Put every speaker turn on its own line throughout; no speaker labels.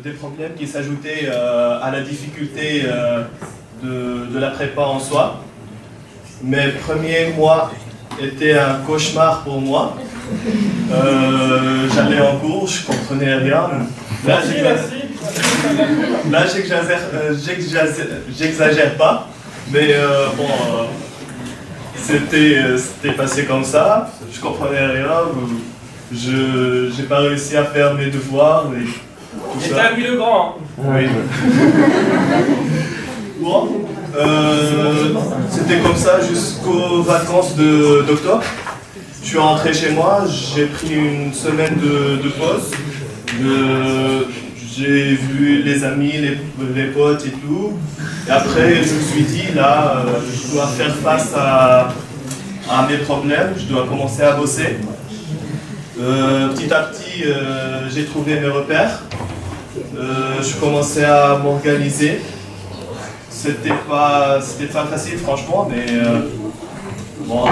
des problèmes qui s'ajoutaient à la difficulté de la prépa en soi. Mes premiers mois étaient un cauchemar pour moi. J'allais en cours, je comprenais rien. Là, j'exagère pas, mais bon, c'était passé comme ça. Je comprenais rien. J'ai pas réussi à faire mes devoirs et tout ça.
T'as vu le grand.
Oui. Bon, c'était comme ça jusqu'aux vacances d'octobre. Je suis rentré chez moi, j'ai pris une semaine de pause. J'ai vu les amis, les potes et tout. Et après, je me suis dit, là, je dois faire face à mes problèmes, je dois commencer à bosser. Petit à petit, j'ai trouvé mes repères. Je commençais à m'organiser. C'était pas facile, franchement, mais bon,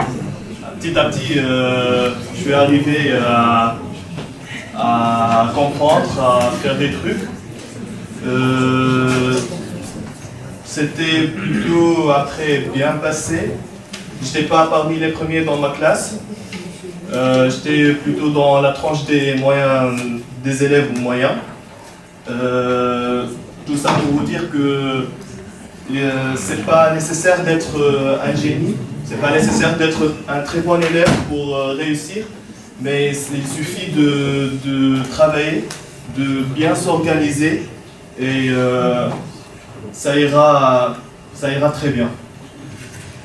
petit à petit, je suis arrivé à comprendre, à faire des trucs. C'était plutôt après bien passé. J'étais pas parmi les premiers dans ma classe. J'étais plutôt dans la tranche des moyens, des élèves moyens. Tout ça pour vous dire que c'est pas nécessaire d'être un génie, c'est pas nécessaire d'être un très bon élève pour réussir, mais il suffit de travailler, de bien s'organiser et ça ira très bien.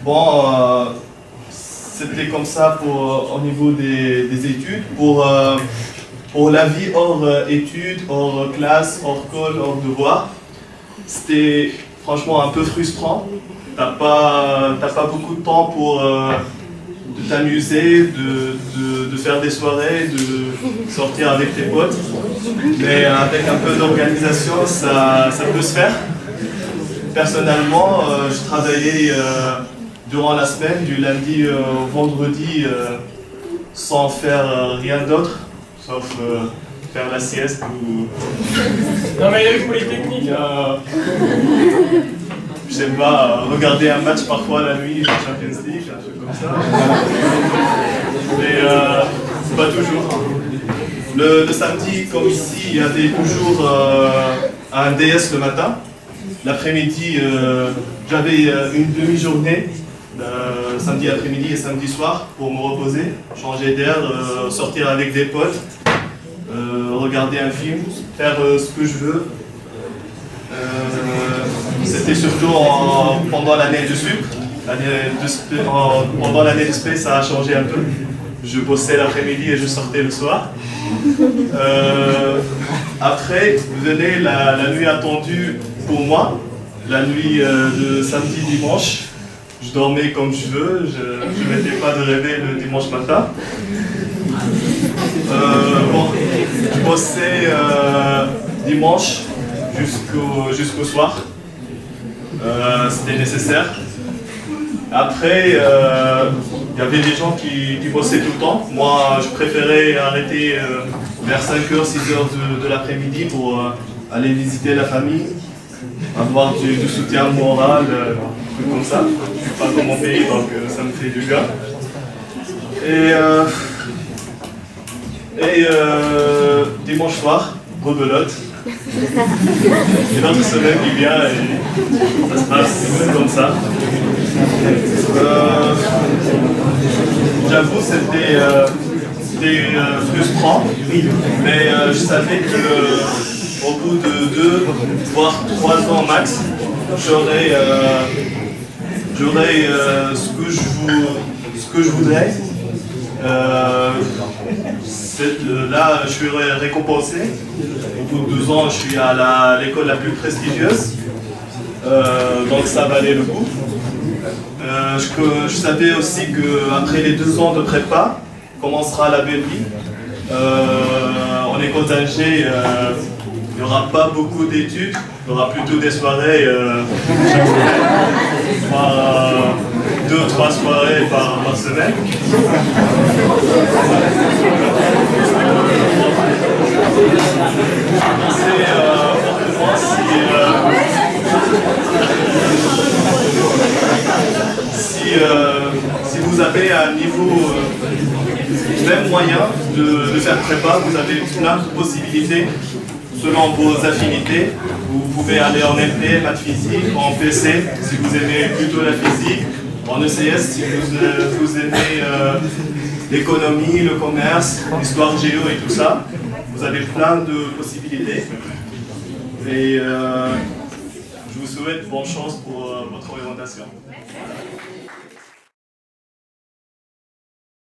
Bon, c'était comme ça au niveau des études. Pour la vie hors études, hors classe, hors colle, hors devoir, c'était franchement un peu frustrant. T'as pas beaucoup de temps pour de t'amuser, de faire des soirées, de sortir avec tes potes. Mais avec un peu d'organisation, ça peut se faire. Personnellement, je travaillais durant la semaine, du lundi au vendredi, sans faire rien d'autre, sauf faire la sieste ou...
Non mais il y a eu Polytechnique.
Je sais pas, regarder un match parfois la nuit, la Champions League, un truc comme ça. Mais c'est pas toujours. Le samedi, comme ici, il y avait toujours un DS le matin. L'après-midi, j'avais une demi-journée, samedi après-midi et samedi soir, pour me reposer, changer d'air, sortir avec des potes, regarder un film, faire ce que je veux. C'était surtout pendant l'année de SUP. Pendant l'année de SP, ça a changé un peu. Je bossais l'après-midi et je sortais le soir. Après, venait la nuit attendue pour moi, la nuit de samedi-dimanche. Je dormais comme je veux, je ne m'étais pas de réveil le dimanche matin. Bon, je bossais dimanche jusqu'au soir. C'était nécessaire. Après, il y avait des gens qui bossaient tout le temps. Moi, je préférais arrêter vers 5h, 6h de l'après-midi pour aller visiter la famille, avoir du soutien moral, trucs comme ça. Je ne suis pas dans mon pays, donc ça me fait du bien. Et dimanche soir, rebelote. Et notre semaine qui vient et ça se passe comme ça. J'avoue, c'était frustrant, mais je savais qu'au bout de 2 voire 3 ans max, j'aurais ce que je voudrais. Là, je suis récompensé. Au bout de 2 ans, je suis à l'école la plus prestigieuse. Donc ça valait le coup. Je savais aussi qu'après les 2 ans de prépa, commencera la belle vie. En école d'ingé, il n'y aura pas beaucoup d'études, il y aura plutôt des soirées chaque semaine, voire 2 ou 3 soirées par semaine. franchement, si vous avez un niveau même moyen de faire prépa, vous avez plein de possibilités selon vos affinités. Vous pouvez aller en LP, maths physique, en PC si vous aimez plutôt la physique, en ECS si vous aimez l'économie, le commerce, l'histoire géo et tout ça. Vous avez plein de possibilités. Et je vous souhaite bonne chance pour votre orientation.